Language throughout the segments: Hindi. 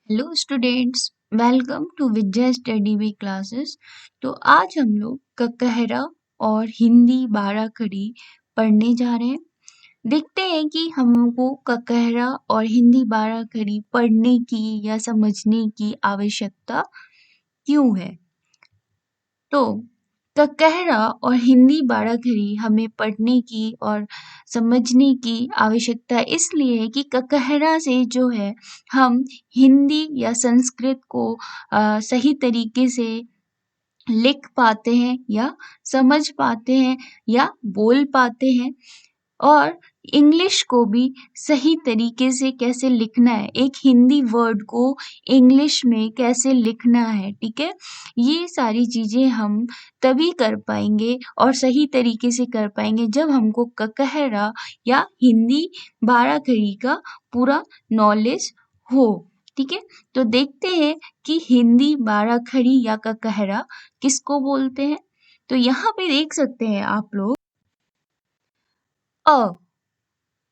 Hello students, welcome to Vidya study we classes. तो आज हम लोग ककहरा और हिंदी बाराखड़ी पढ़ने जा रहे हैं। देखते हैं कि हम लोगों को ककहरा और हिंदी बाराखड़ी पढ़ने की या समझने की आवश्यकता क्यों है। तो ककहरा और हिंदी बाराखड़ी हमें पढ़ने की और समझने की आवश्यकता इसलिए है कि ककहरा से जो है हम हिंदी या संस्कृत को सही तरीके से लिख पाते हैं या समझ पाते हैं या बोल पाते हैं, और इंग्लिश को भी सही तरीके से कैसे लिखना है, एक हिंदी वर्ड को इंग्लिश में कैसे लिखना है। ठीक है, ये सारी चीजें हम तभी कर पाएंगे और सही तरीके से कर पाएंगे जब हमको ककहरा या हिंदी बाराखड़ी का पूरा नॉलेज हो। ठीक है, तो देखते हैं कि हिंदी बाराखड़ी या ककहरा किसको बोलते हैं। तो यहाँ पे देख सकते हैं आप लोग अ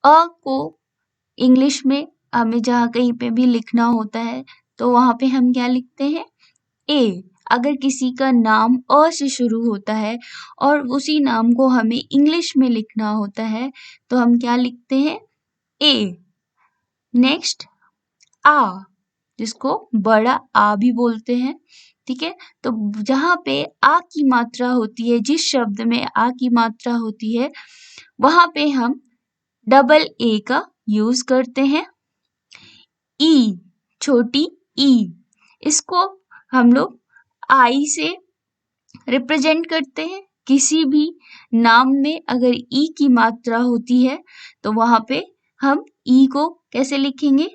को इंग्लिश में हमें जहाँ कहीं पे भी लिखना होता है तो वहाँ पे हम क्या लिखते हैं, ए। अगर किसी का नाम अ से शुरू होता है और उसी नाम को हमें इंग्लिश में लिखना होता है तो हम क्या लिखते हैं, ए। नेक्स्ट आ, जिसको बड़ा आ भी बोलते हैं। ठीक है, तो जहाँ पे आ की मात्रा होती है, जिस शब्द में आ की मात्रा होती है वहां पे हम डबल ए का यूज करते हैं। ई, छोटी ई, इसको हम लोग आई से रिप्रेजेंट करते हैं। किसी भी नाम में अगर ई की मात्रा होती है तो वहां पे हम ई को कैसे लिखेंगे,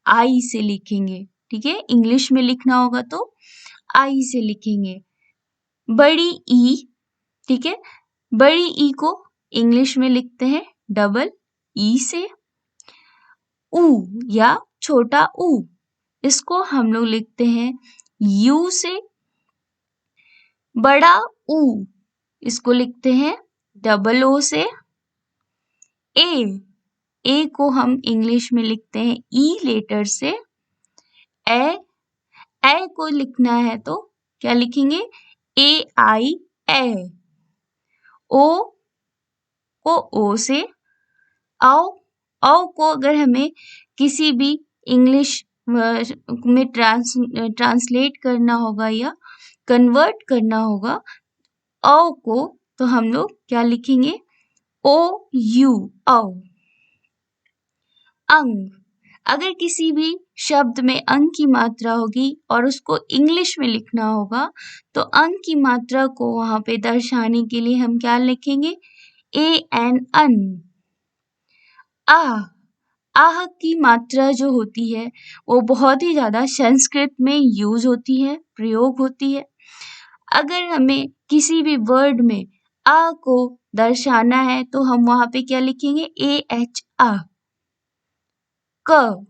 आई से लिखेंगे। ठीक है, इंग्लिश में लिखना होगा तो आई से लिखेंगे। बड़ी ई, ठीक है, बड़ी ई को इंग्लिश में लिखते हैं डबल ई से। ऊ या छोटा ऊ, इसको हम लोग लिखते हैं यू से। बड़ा ऊ, इसको लिखते हैं डबल ओ से। ए को हम इंग्लिश में लिखते हैं ई लेटर से। ए को लिखना है तो क्या लिखेंगे, ए आई ए। ओ को ओ से। औ को अगर हमें किसी भी इंग्लिश में ट्रांसलेट करना होगा या कन्वर्ट करना होगा औ को, तो हम लोग क्या लिखेंगे, ओ यू, औ। अंग, अगर किसी भी शब्द में अंग की मात्रा होगी और उसको इंग्लिश में लिखना होगा तो अंग की मात्रा को वहां पे दर्शाने के लिए हम क्या लिखेंगे, ए एन अन। आह की मात्रा जो होती है वो बहुत ही ज्यादा संस्कृत में यूज होती है, प्रयोग होती है। अगर हमें किसी भी वर्ड में आ को दर्शाना है तो हम वहां पे क्या लिखेंगे, ए एच आ। क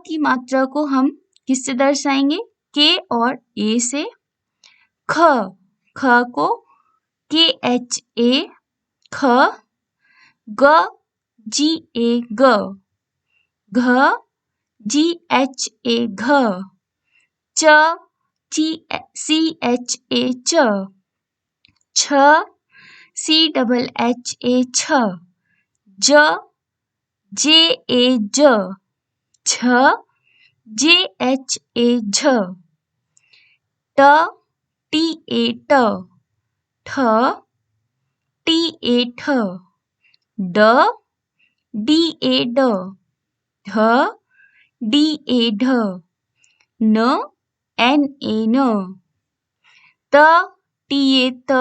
की मात्रा को हम किससे दर्शाएंगे, के और ए से। ख को के एच ए, ख। ग जी ए ग, घ जी एच ए घ। च सी एच ए च, छ सी डबल एच ए छ। ज जे ए ज, छ जे एच ए झ। ट टी ए ट, ठ टी ए ठ। ड डी ए ड, ढ डी ए ढ। न एन ए न। त टी ए त,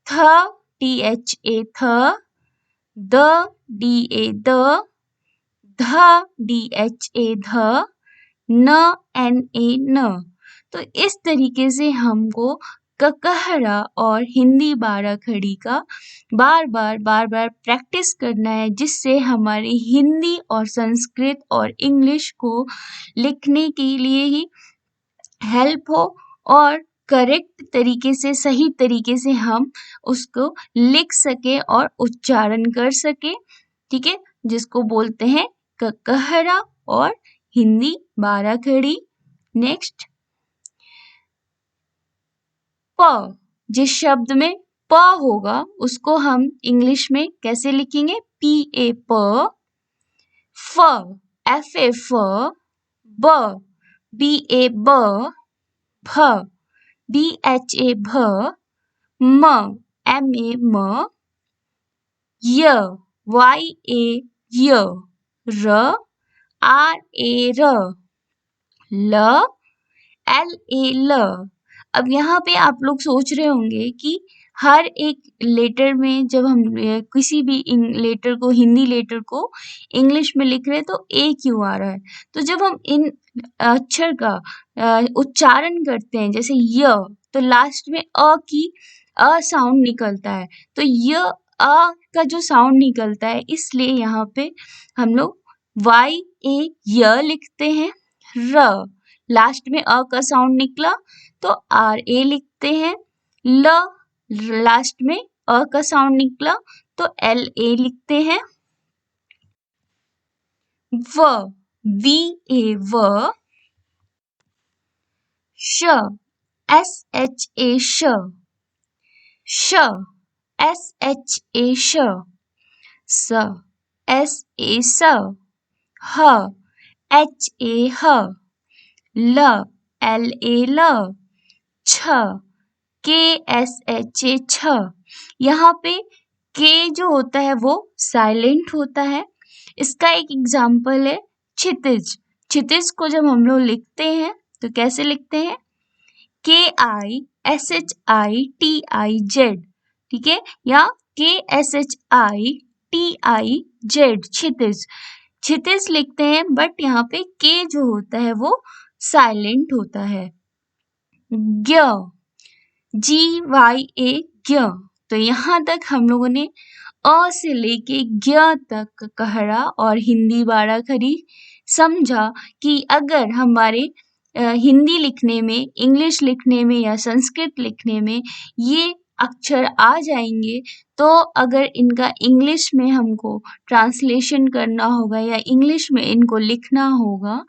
थ टी एच ए थ। द डी ए द, ध डी एच ए ध। न एन ए न। तो इस तरीके से हमको ककहरा और हिंदी बाराखड़ी का बार बार प्रैक्टिस करना है, जिससे हमारी हिंदी और संस्कृत और इंग्लिश को लिखने के लिए ही हेल्प हो और करेक्ट तरीके से, सही तरीके से हम उसको लिख सके और उच्चारण कर सके। ठीक है, जिसको बोलते हैं ककहरा और हिंदी 12 खड़ी। नेक्स्ट प, जिस शब्द में प होगा उसको हम इंग्लिश में कैसे लिखेंगे? PA प, फ FA फ, ब BA ब, भ BHA भ, म MA म, य YA य, र RA र, ल LA ल। अब यहाँ पे आप लोग सोच रहे होंगे कि हर एक लेटर में जब हम किसी भी लेटर को, हिंदी लेटर को इंग्लिश में लिख रहे हैं तो ए क्यों आ रहा है? तो जब हम इन अक्षर का उच्चारण करते हैं जैसे य, तो लास्ट में की अ साउंड निकलता है, तो य अ का जो साउंड निकलता है इसलिए यहाँ पे हम लोग YA य लिखते हैं। र लास्ट में अ का साउंड निकला तो RA लिखते हैं। ल लास्ट में अ का साउंड निकला तो LA लिखते हैं। व VA व, श SHA श, श SHA श, स SA स, ह HA ह, ल LA ल, छ KSHA छ। यहाँ पे के जो होता है वो साइलेंट होता है। इसका एक एग्जाम्पल है क्षितिज। क्षितिज को जब हम लोग लिखते हैं तो कैसे लिखते हैं? KISHITIZ, ठीक है, या KSHITIZ क्षितिज। क्षितिज लिखते हैं बट यहाँ पे के जो होता है वो साइलेंट होता है। ज्ञ GYA ज्ञ। तो यहाँ तक हम लोगों ने अ से लेके ज्ञ तक कहरा और हिंदी 12 खड़ी समझा कि अगर हमारे हिंदी लिखने में, इंग्लिश लिखने में या संस्कृत लिखने में ये अक्षर आ जाएंगे तो अगर इनका इंग्लिश में हमको ट्रांसलेशन करना होगा या इंग्लिश में इनको लिखना होगा,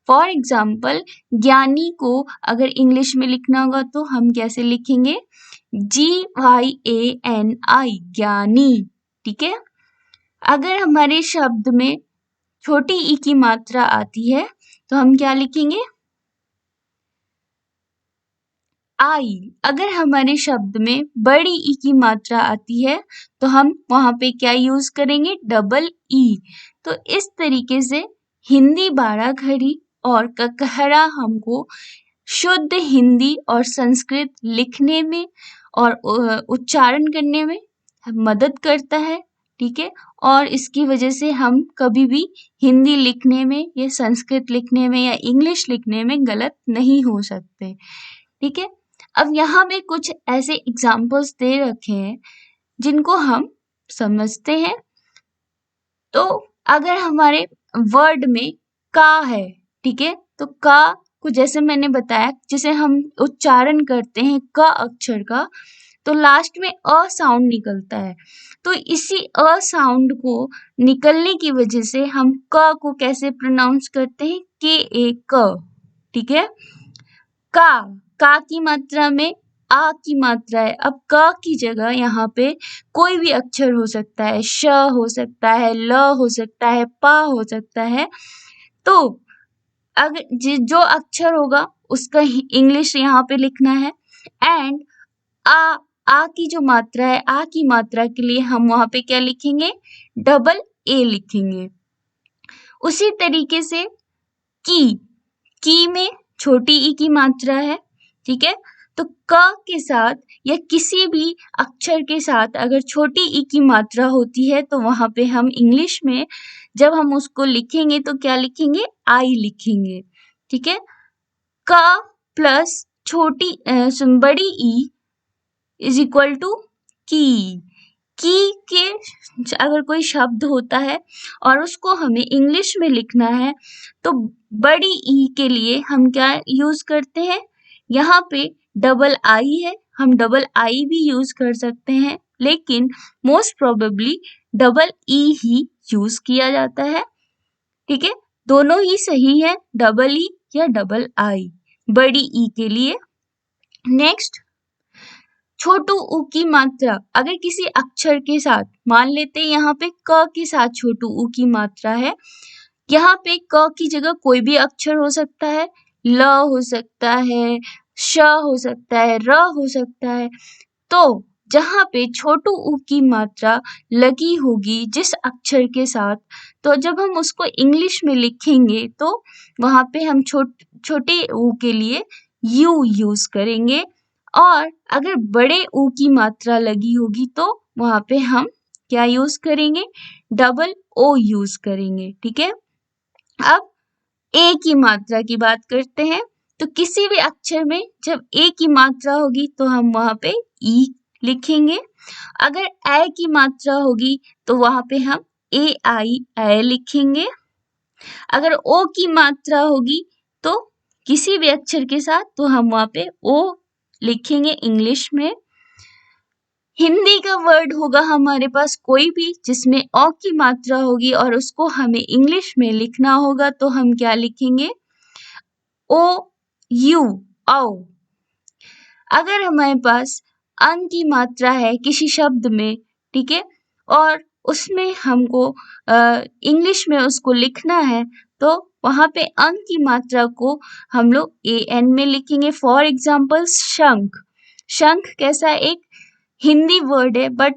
फॉर एग्जाम्पल ज्ञानी को अगर इंग्लिश में लिखना होगा तो हम कैसे लिखेंगे? GYANI ज्ञानी, ठीक है। अगर हमारे शब्द में छोटी ई की मात्रा आती है तो हम क्या लिखेंगे? आई। अगर हमारे शब्द में बड़ी ई की मात्रा आती है तो हम वहां पे क्या यूज करेंगे? Double E. तो इस तरीके से हिंदी 12 खड़ी और ककहरा हमको शुद्ध हिंदी और संस्कृत लिखने में और उच्चारण करने में मदद करता है, ठीक है। और इसकी वजह से हम कभी भी हिंदी लिखने में या संस्कृत लिखने में या इंग्लिश लिखने में गलत नहीं हो सकते, ठीक है। अब यहाँ पे कुछ ऐसे एग्जाम्पल्स दे रखे हैं जिनको हम समझते हैं। तो अगर हमारे वर्ड में का है, ठीक है, तो का को जैसे मैंने बताया, जैसे हम उच्चारण करते हैं क अक्षर का तो लास्ट में अ साउंड निकलता है। तो इसी अ साउंड को निकलने की वजह से हम क को कैसे प्रोनाउंस करते हैं? KA क, ठीक है। का की मात्रा में आ की मात्रा है। अब क की जगह यहाँ पे कोई भी अक्षर हो सकता है, श हो सकता है, ल हो सकता है, पा हो सकता है। तो अगर जो अक्षर होगा उसका इंग्लिश यहाँ पे लिखना है। एंड आ की जो मात्रा है, आ की मात्रा के लिए हम वहां पे क्या लिखेंगे? डबल ए लिखेंगे। उसी तरीके से की में छोटी ई की मात्रा है, ठीक है। तो क के साथ या किसी भी अक्षर के साथ अगर छोटी ई की मात्रा होती है तो वहां पे हम इंग्लिश में जब हम उसको लिखेंगे तो क्या लिखेंगे? आई लिखेंगे, ठीक है। क प्लस छोटी बड़ी ई इज इक्वल टू की के अगर कोई शब्द होता है और उसको हमें इंग्लिश में लिखना है तो बड़ी ई के लिए हम क्या यूज करते हैं? यहाँ पे डबल आई है, हम डबल आई भी यूज कर सकते हैं, लेकिन मोस्ट प्रोबेबली डबल ई ही यूज किया जाता है, ठीक है। दोनों ही सही है, डबल ई या डबल आई, बड़ी ई के लिए। नेक्स्ट, छोटू ऊ की मात्रा अगर किसी अक्षर के साथ, मान लेते हैं यहाँ पे क के साथ छोटू ऊ की मात्रा है, यहाँ पे क की जगह कोई भी अक्षर हो सकता है, ल हो सकता है, श हो सकता है, र हो सकता है। तो जहाँ पे छोटू ऊ की मात्रा लगी होगी जिस अक्षर के साथ, तो जब हम उसको इंग्लिश में लिखेंगे तो वहाँ पे हम छोटे ऊ के लिए यू यूज करेंगे, और अगर बड़े ऊ की मात्रा लगी होगी तो वहाँ पे हम क्या यूज करेंगे, डबल ओ यूज करेंगे। ठीक है, अब ए की मात्रा की बात करते हैं। तो किसी भी अक्षर में जब ए की मात्रा होगी तो हम वहां पे ई लिखेंगे। अगर ए की मात्रा होगी तो वहां पे हम ए आई ए लिखेंगे। अगर ओ की मात्रा होगी तो किसी भी अक्षर के साथ तो हम वहां पे ओ लिखेंगे इंग्लिश में। हिंदी का वर्ड होगा हमारे पास कोई भी जिसमें औ की मात्रा होगी और उसको हमें इंग्लिश में लिखना होगा, तो हम क्या लिखेंगे, ओ यू, औ। अगर हमारे पास अं की मात्रा है किसी शब्द में, ठीक है, और उसमें हमको इंग्लिश में उसको लिखना है, तो वहां पे अं की मात्रा को हम लोग ए एन में लिखेंगे। फॉर एग्जाम्पल शंख, शंख कैसा एक हिंदी वर्ड है, बट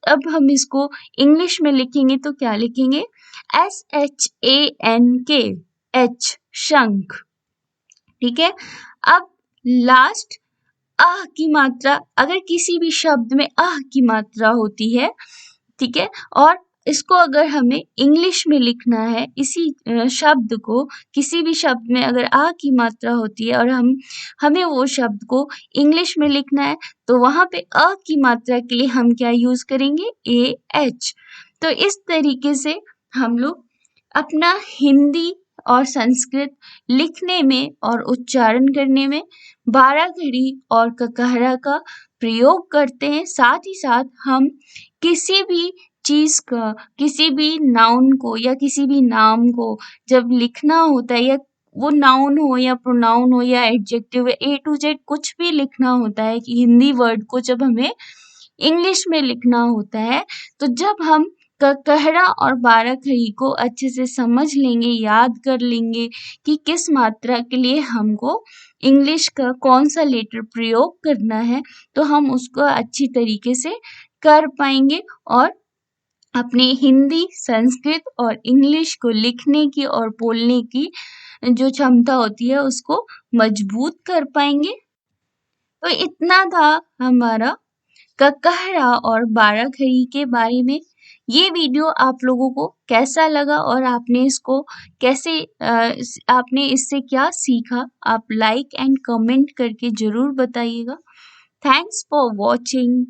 अब हम इसको इंग्लिश में लिखेंगे तो क्या लिखेंगे, SHANK, एच, शंख। ठीक है, अब लास्ट, आह की मात्रा, अगर किसी भी शब्द में आह की मात्रा होती है, ठीक है, और इसको अगर हमें इंग्लिश में लिखना है, इसी शब्द को किसी भी शब्द में अगर आ की मात्रा होती है और हमें वो शब्द को इंग्लिश में लिखना है, तो वहां पे अ की मात्रा के लिए हम क्या यूज करेंगे, AH। तो इस तरीके से हम लोग अपना हिंदी और संस्कृत लिखने में और उच्चारण करने में बाराघड़ी और ककहरा का प्रयोग करते हैं। साथ ही साथ हम किसी भी चीज का, किसी भी नाउन को या किसी भी नाम को जब लिखना होता है, या वो नाउन हो या प्रोनाउन हो या एडजेक्टिव, A to Z कुछ भी लिखना होता है कि हिंदी वर्ड को जब हमें इंग्लिश में लिखना होता है, तो जब हम ककहरा और बाराखड़ी को अच्छे से समझ लेंगे, याद कर लेंगे कि किस मात्रा के लिए हमको इंग्लिश का कौन सा लेटर प्रयोग करना है, तो हम उसको अच्छी तरीके से कर पाएंगे और अपने हिंदी, संस्कृत और इंग्लिश को लिखने की और बोलने की जो क्षमता होती है उसको मजबूत कर पाएंगे। तो इतना था हमारा ककहरा और बाराखड़ी के बारे में। ये वीडियो आप लोगों को कैसा लगा और आपने इसको कैसे आपने इससे क्या सीखा, आप लाइक एंड कमेंट करके जरूर बताइएगा। Thanks for watching.